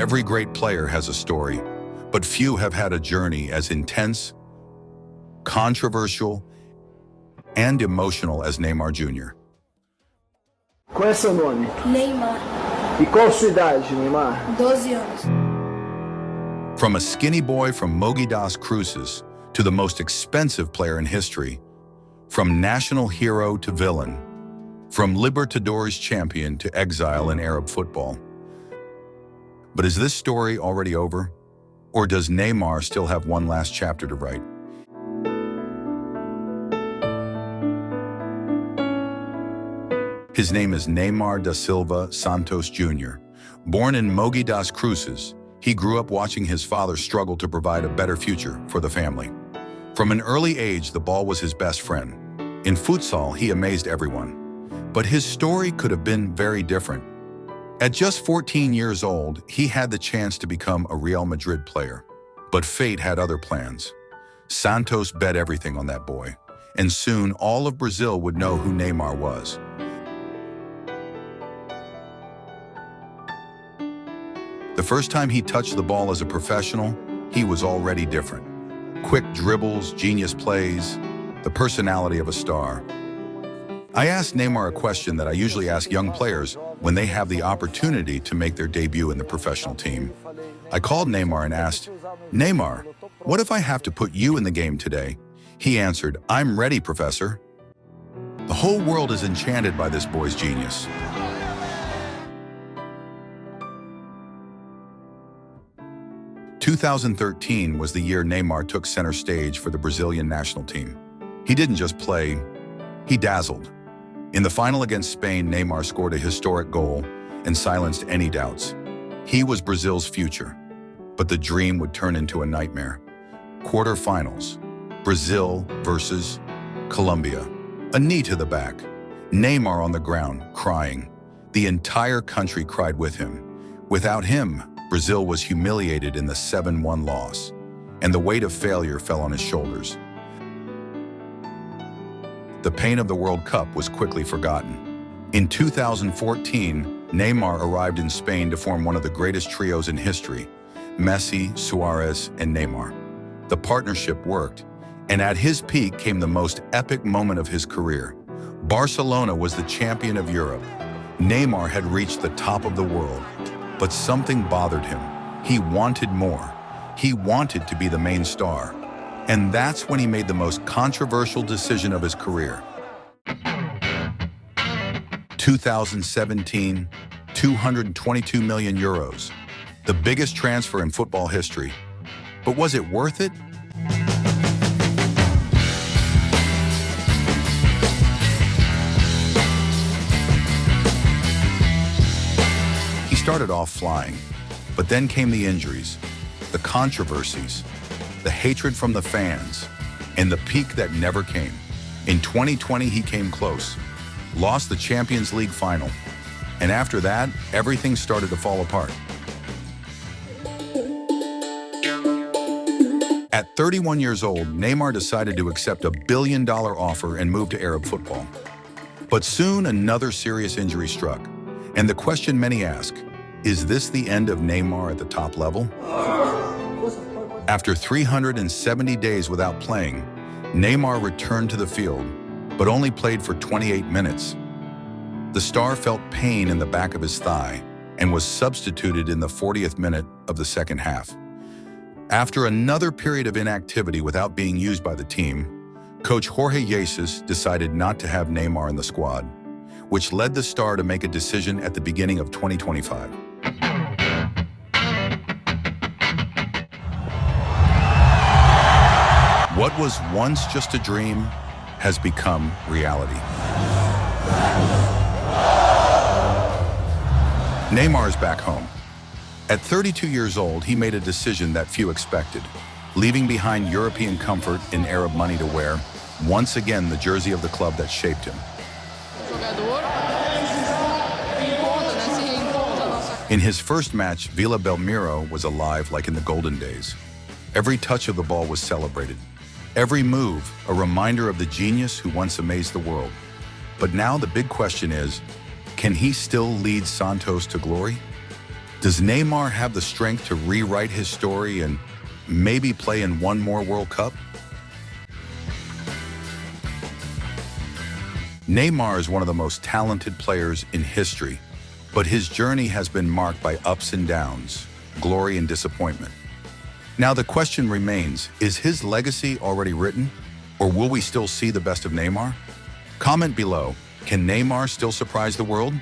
Every great player has a story, but few have had a journey as intense, controversial, and emotional as Neymar Jr. Qual é seu nome? Neymar, E qual sua idade, Neymar? 12 anos. From a skinny boy from Mogi das Cruzes to the most expensive player in history, from national hero to villain, from Libertadores champion to exile in Arab football. But is this story already over? Or does Neymar still have one last chapter to write? His name is Neymar da Silva Santos Jr. Born in Mogi das Cruzes, he grew up watching his father struggle to provide a better future for the family. From an early age, the ball was his best friend. In futsal, he amazed everyone. But his story could have been very different. At just 14 years old, he had the chance to become a Real Madrid player. But fate had other plans. Santos bet everything on that boy, and soon all of Brazil would know who Neymar was. The first time he touched the ball as a professional, he was already different. Quick dribbles, genius plays, the personality of a star. I asked Neymar a question that I usually ask young players when they have the opportunity to make their debut in the professional team. I called Neymar and asked, "Neymar, what if I have to put you in the game today?" He answered, "I'm ready, Professor." The whole world is enchanted by this boy's genius. 2013 was the year Neymar took center stage for the Brazilian national team. He didn't just play, he dazzled. In the final against Spain, Neymar scored a historic goal and silenced any doubts. He was Brazil's future, but the dream would turn into a nightmare. Quarterfinals, Brazil versus Colombia. A knee to the back, Neymar on the ground, crying. The entire country cried with him. Without him, Brazil was humiliated in the 7-1 loss, and the weight of failure fell on his shoulders. The pain of the World Cup was quickly forgotten. In 2014, Neymar arrived in Spain to form one of the greatest trios in history, Messi, Suarez, and Neymar. The partnership worked, and at his peak came the most epic moment of his career. Barcelona was the champion of Europe. Neymar had reached the top of the world, but something bothered him. He wanted more. He wanted to be the main star. And that's when he made the most controversial decision of his career. 2017, 222 million euros, the biggest transfer in football history. But was it worth it? He started off flying, but then came the injuries, the controversies, the hatred from the fans, and the peak that never came. In 2020, he came close, lost the Champions League final, and after that, everything started to fall apart. At 31 years old, Neymar decided to accept a $1 billion offer and move to Arab football. But soon another serious injury struck, and the question many ask, is this the end of Neymar at the top level? After 370 days without playing, Neymar returned to the field, but only played for 28 minutes. The star felt pain in the back of his thigh and was substituted in the 40th minute of the second half. After another period of inactivity without being used by the team, coach Jorge Jesus decided not to have Neymar in the squad, which led the star to make a decision at the beginning of 2025. What was once just a dream has become reality. Neymar is back home. At 32 years old, he made a decision that few expected, leaving behind European comfort and Arab money to wear, once again the jersey of the club that shaped him. In his first match, Vila Belmiro was alive like in the golden days. Every touch of the ball was celebrated. Every move, a reminder of the genius who once amazed the world. But now the big question is, can he still lead Santos to glory? Does Neymar have the strength to rewrite his story and maybe play in one more World Cup? Neymar is one of the most talented players in history, but his journey has been marked by ups and downs, glory and disappointment. Now the question remains, is his legacy already written, or will we still see the best of Neymar? Comment below, can Neymar still surprise the world?